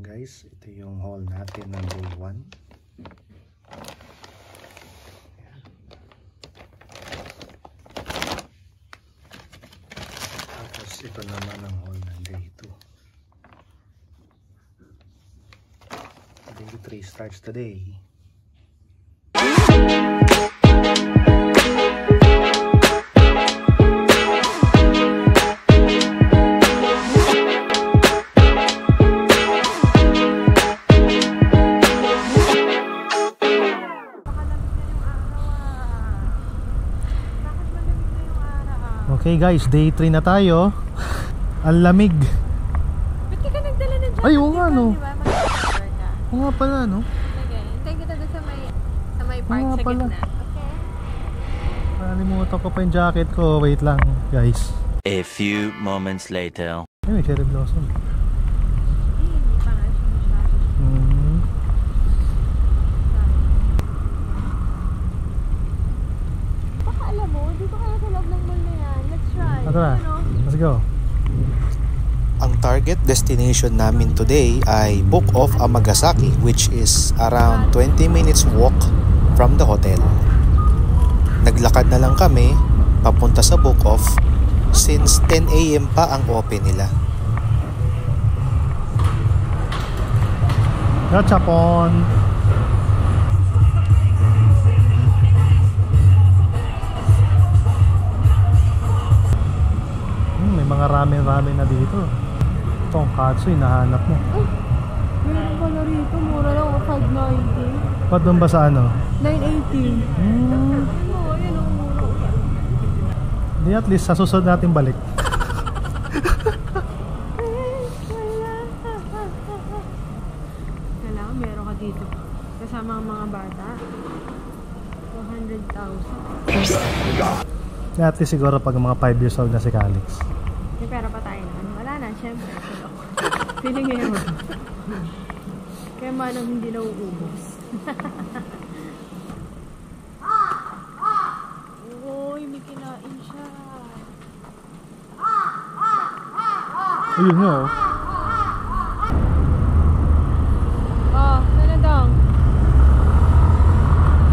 Guys, ito yung haul natin ng day 1. Tapos ito naman ang haul ng day 2. Day 3 starts today. Okay guys, day 3 na tayo. Ang lamig. Ba't ka nagdala ng jacket? Ay, oo nga no. Diba? Mag-cover ka. Oo nga pala no. Okay. Hintayin kita doon sa may park sa pala. gitna. Okay? Nalimutan ko pa yung jacket ko. Wait lang guys. A few moments later. Ay, may cherry blossom. Hindi pa nga siya masyado. Baka alam mo, dito kaya sa loob ng mall na yan. Let's try. Tara, let's go. Ang target destination namin today ay Book of Amagasaki, which is around 20 minutes walk from the hotel. Naglakad na lang kami papunta sa Book of since 10 AM pa ang open nila. Gachapon. May mga ramen-ramen na dito. Tonkatsu, hinahanap mo. Ay, meron pala rito. Mura lang. 590. Ba't doon ba sa ano? 980. Oo, yun ang mura. Di at least sa susunod natin balik. Kailangan meron ka dito. Kasama ang mga bata. 200,000. Di at least siguro pag mga 5 years old na si Calix. May pera pa tayo na. Wala na, syempre. Feeling ngayon. Kaya manang hindi nauubos. Uy, may kinain siya. Ayun nga oh. Oh, nanadang.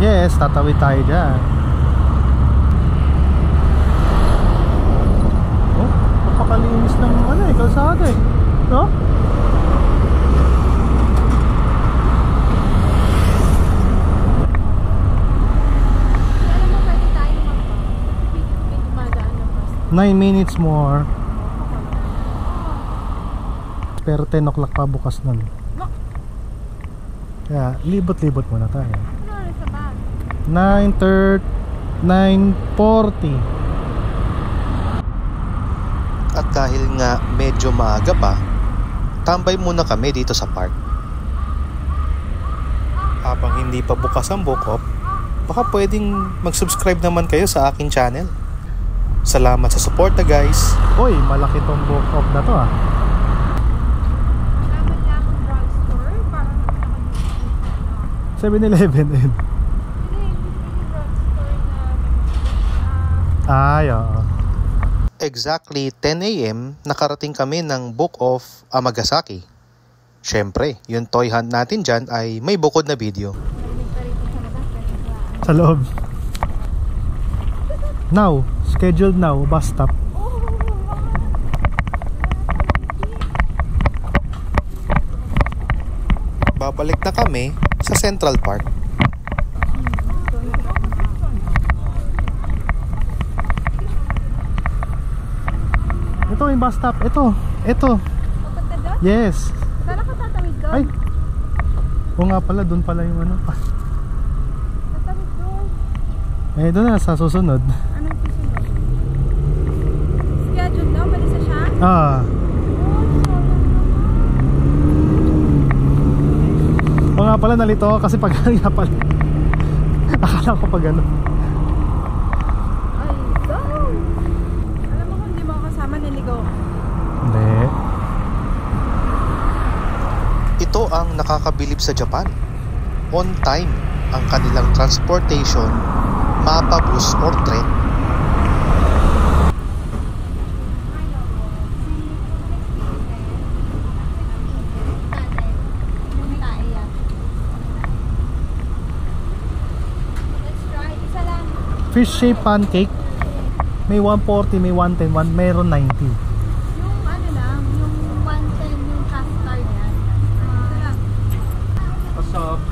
Yes, tatawid tayo dyan. Oh, napakalinis ng ano eh, kalsada eh. No? Alam mo, pwede tayo may dumadaan na bus. 9 minutes more. Pero 10 o'clock pa bukas nun. Kaya libot-libot muna tayo. Ano oras sa bag? 9:40. At dahil nga medyo maaga pa, tambay muna kami dito sa park. Habang hindi pa bukas ang Book of, baka pwedeng mag-subscribe naman kayo sa aking channel. Salamat sa suporta guys! Uy, malaki tong book off na to ah. Naman lang ang drugstore. Parang naman 7-Eleven din. Hindi yung drugstore na Ay, oo. Exactly 10 AM, nakarating kami ng Book of Amagasaki. Syempre, yung toy hunt natin dyan ay may bukod na video. Sa loob. Now, scheduled now, bus stop. Babalik na kami sa Central Park. Ito yung bus stop. Ito. Papunta doon? Yes. Kala ko tatawid doon. Ay. O nga pala, doon pala yung ano. Tatawid doon. Eh, doon na sa susunod. Anong susunod? Scheduled daw? Balisa siya? Ah. O nga pala, nalito ako kasi pag nga pala. Akala ko pag ano. Ay, go! Alam mo kung hindi mo kasama, niligaw ka. Hindi. Ito ang nakakabilib sa Japan. On time ang kanilang transportation, mapa bus or tren. Fish shape pancake. May 140, may 110, mayroon 90. Yung ano lang, yung 110 yung custard yan. Ito lang. What's up?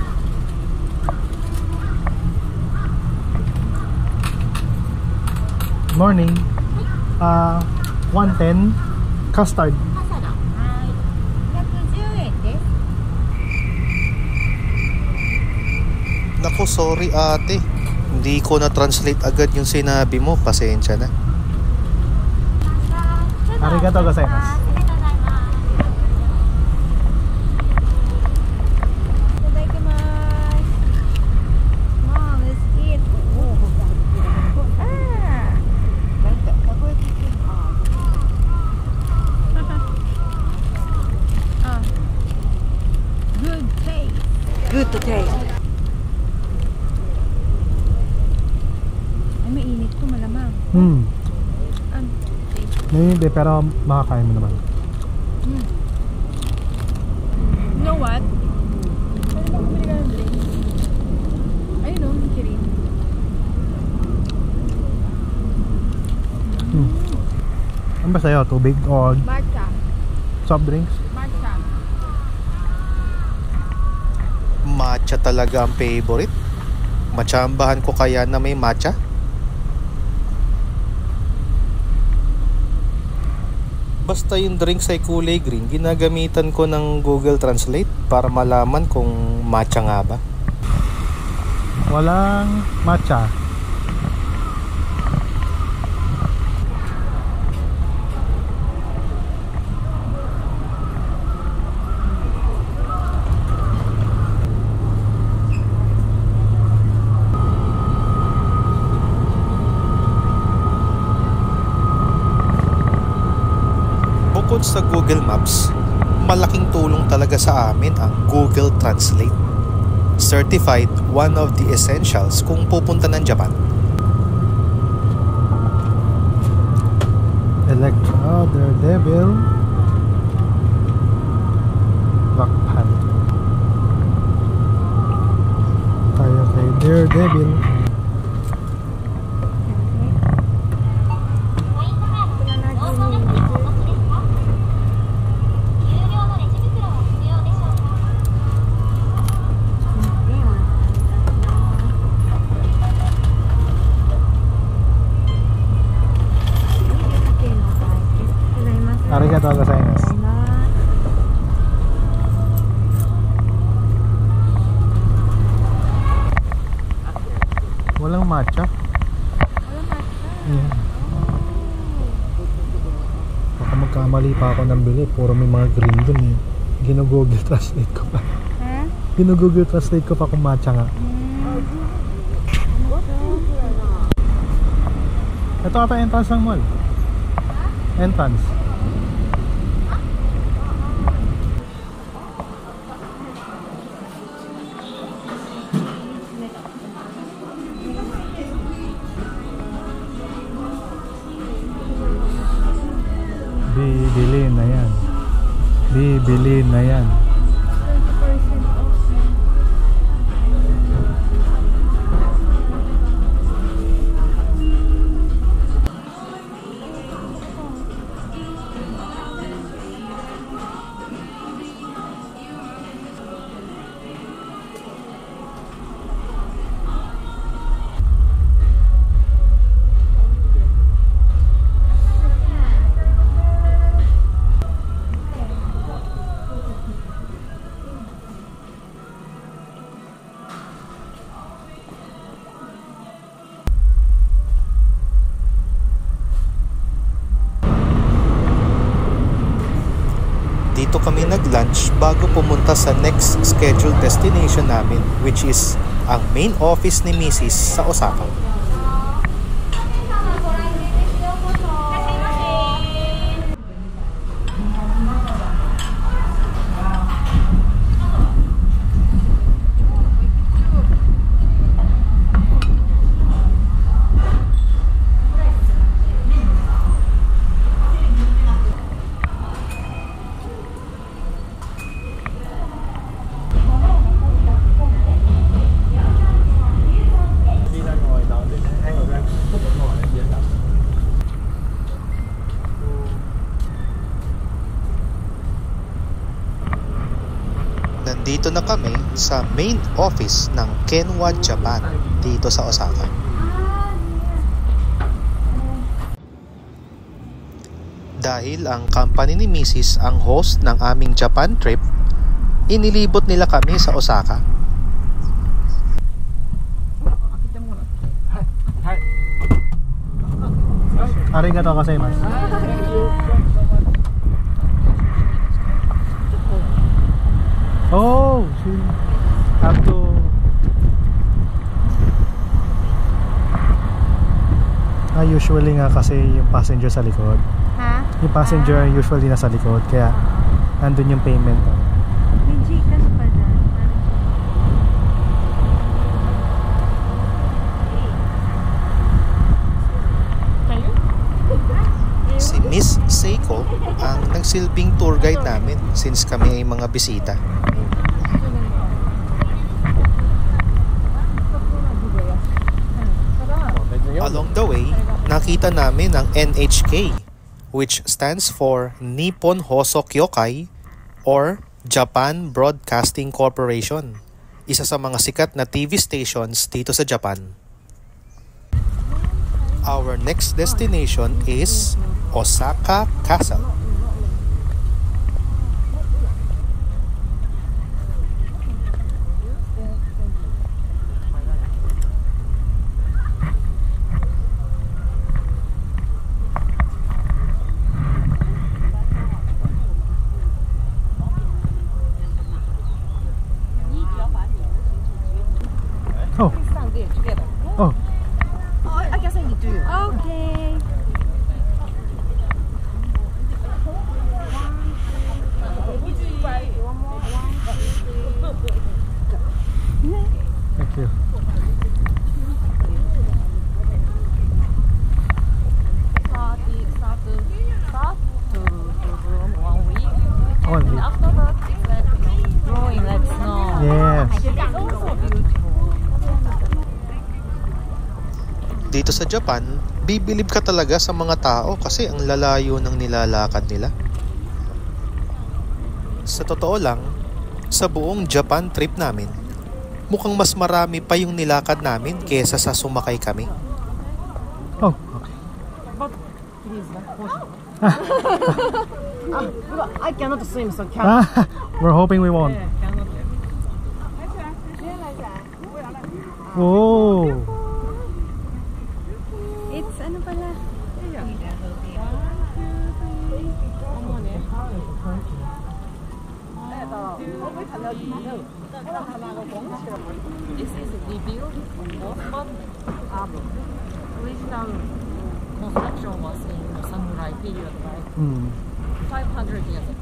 Morning. 110 custard. 110円です。 Naku, sorry ate. Hindi ko na-translate agad yung sinabi mo. Pasensya na. Arigatou gozaimasu. Mom, let's eat. Good taste. Good taste. Ay, mainit ko malamang. Ano? Hindi, pero makakain mo naman. You know what? Pwede ba bumili ka ng drink? Ayun o, Kirin. Ano ba sa'yo? Tubig o Matcha. soft drinks? Matcha. Matcha talaga ang favorite. Matsambahan ko kaya na may matcha. Basta yung drinks ay kulay green, ginagamitan ko ng Google Translate para malaman kung matcha nga ba. Walang matcha. Bukod sa Google Maps, malaking tulong talaga sa amin ang Google Translate. Certified one of the essentials kung pupunta ng Japan. Electra, Daredevil, Rockpan. Tayo kay Daredevil. Arigatou gozaimasu. Walang matcha? Walang matcha. Yeah. Baka magkamali pa ako ng bili. Puro may mga green dun eh. Gino-Google Translate ko pa. Ha? Gino-Google Translate ko pa kung matcha nga. Ito ata entrance ng mall. Entrance. Bibili na yan. Bibili na yan. 20% off. Dito kami nag-lunch bago pumunta sa next scheduled destination namin, which is ang main office ni Mrs. sa Osaka. Nandito na kami sa main office ng Kenwa Japan dito sa Osaka. Dahil ang company ni Mrs. ang host ng aming Japan trip, inilibot nila kami sa Osaka. Arigatou gozaimasu. Oh, she have to. Usually nga kasi yung passenger sa likod. Ha? Yung passenger usually nasa likod, kaya andun yung payment. May Gcash pa dyan. Si Miss Seiko ang nagsilbing tour guide namin since kami ay mga bisita. Along the way, nakita namin ang NHK, which stands for Nippon Hoso Kyokai or Japan Broadcasting Corporation, isa sa mga sikat na TV stations dito sa Japan. Our next destination is Osaka Castle. Oh. Oh. I guess I need to. Okay. Thank you. One week. After that, it's like growing like snow. Yes. It's also beautiful. Dito sa Japan, bibilib ka talaga sa mga tao kasi ang lalayo ng nilalakad nila. Sa totoo lang, sa buong Japan trip namin, mukhang mas marami pa yung nilakad namin kesa sa sumakay kami. Oh, okay. I cannot swim, so We're hoping we won't. Oh. It's ano pala? This is rebuilt but original construction was in the samurai period, right? 500 years ago.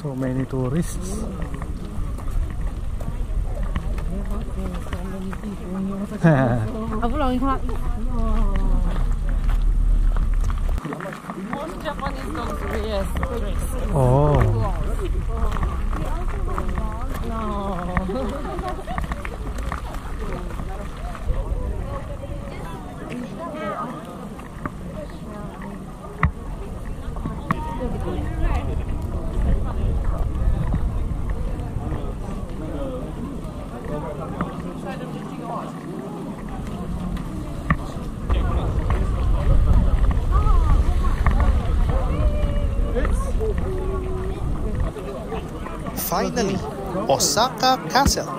So many tourists. Most Japanese dogs wear tricks. Oh. Finally, Osaka Castle.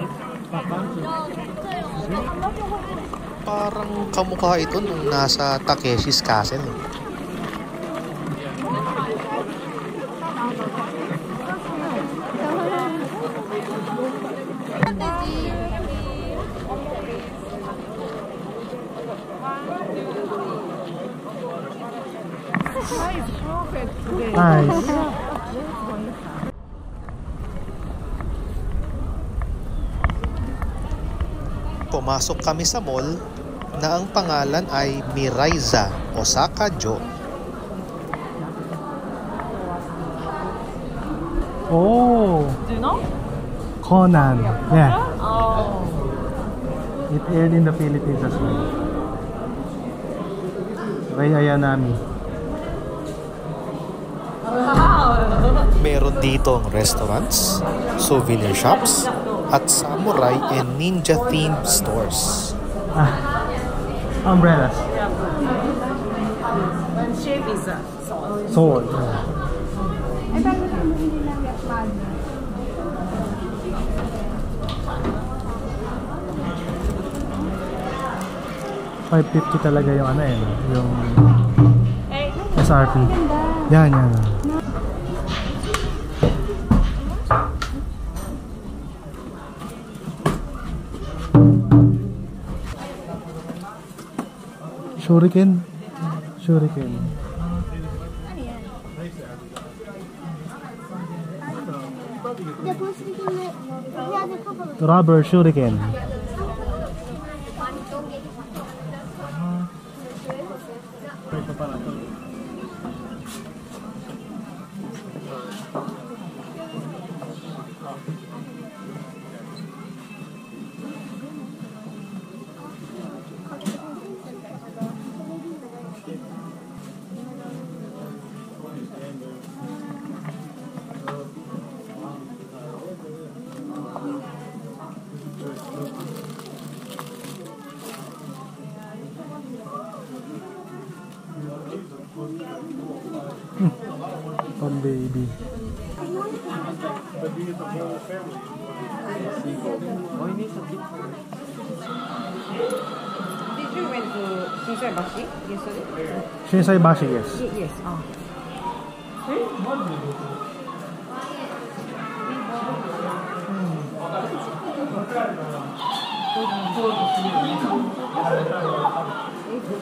Parang kamukha ito nung nasa Takeshi's Castle. Nice. Pumasok kami sa mall na ang pangalan ay Miraiza Osaka-jo. Oh. Do you know? Conan. Yeah. Oh. It aired in the Philippines as well. Rei Ayanami. Meron ditong restaurants, souvenir shops, at samurai and ninja themed stores. Umbrellas. One shape is a Sword. Ay, parang hindi lang yung flag. $550 talaga yung ano eh, yung SRP. Yan. Shuriken. Rubber shuriken. Tom baby. Did you went to Shinsaibashi yesterday? Shinsaibashi, yes. Yes.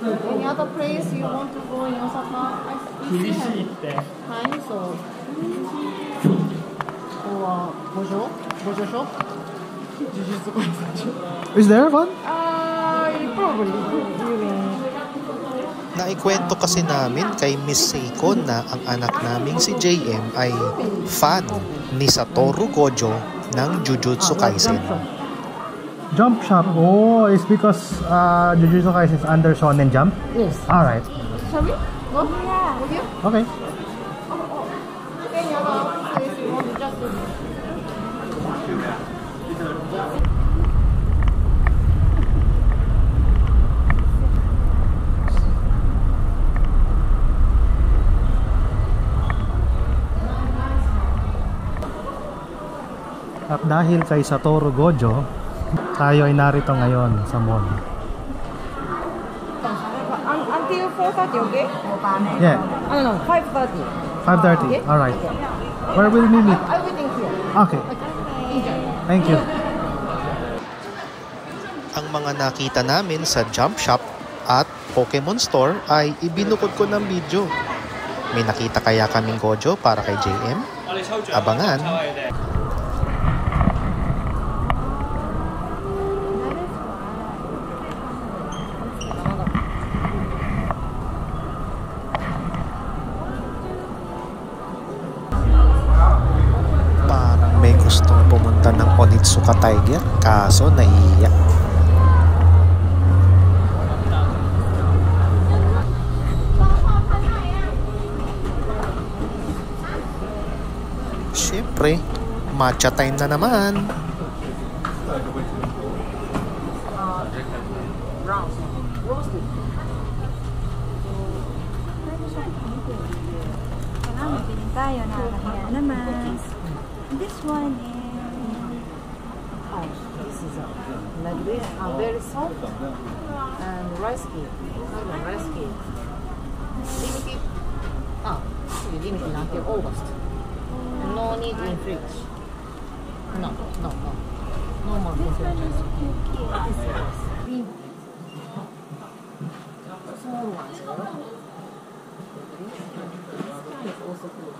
Any other place you want to go in Osaka? I see time, so or Bojo shop? Jujutsu Kaisen shop? Is there one? Probably. Naikwento kasi namin kay Miss Seiko na ang anak naming si JM ay fan ni Satoru Gojo ng Jujutsu Kaisen. Jump shop. Oh, it's because Jujutsu Kaisen is under Shonen Jump? Yes. Alright. Shall we? Go? Yeah. With you? Okay. Any other place you want to just do? At dahil kay Satoru Gojo, tayo ay narito ngayon sa mall. Until 4:30, okay? Yeah, No, 5:30. 5:30. Alright. Where will we meet? I'm waiting here. Okay. Thank you. Ang mga nakita namin sa Jump Shop at Pokemon Store ay ibinukod ko ng video. May nakita kaya kaming Gojo para kay JM? Abangan! Parang may gustong pumunta ng Onitsuka Tiger, kaso naiiyak. Siyempre, matcha time na naman. Tayo nakakahiya naman. This one is This is like this, very soft and rice cake. Rice cake. Limited. Limited until August. No need in fridge. No. No more concentrated. Small ones. This is also good.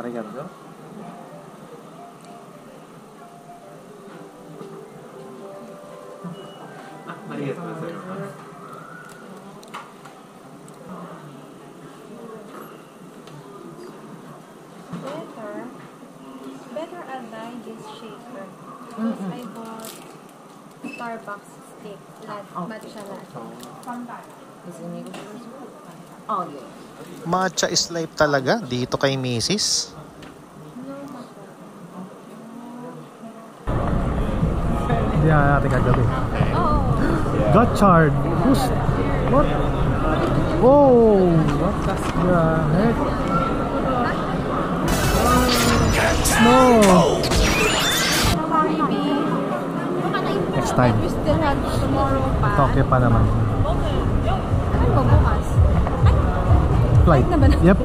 Arigato. Better I buy this shaker. Because I bought Starbucks stick, matcha latte. Oh, yeah. Matcha is life talaga dito kay Mrs. Hindi na natin kagabi. Oh, Gotchard! Who's... What? Oh! What the heck? No! maybe. Next time. We still have tomorrow pa. Okay pa naman. Ano ba bukas? Flight. na ba na? Yep.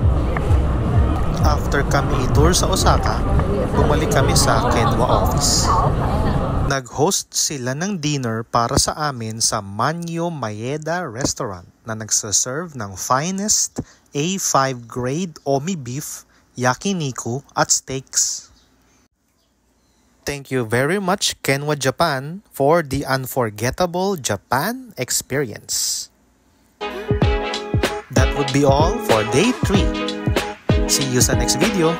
After kami i-tour sa Osaka, bumalik kami sa Kenwa office. Nag-host sila ng dinner para sa amin sa Manyo Maeda Restaurant na nagsaserve ng finest A5 grade Omi beef, yakiniku at steaks. Thank you very much Kenwa Japan for the unforgettable Japan experience. That would be all for day 3. See you sa next video.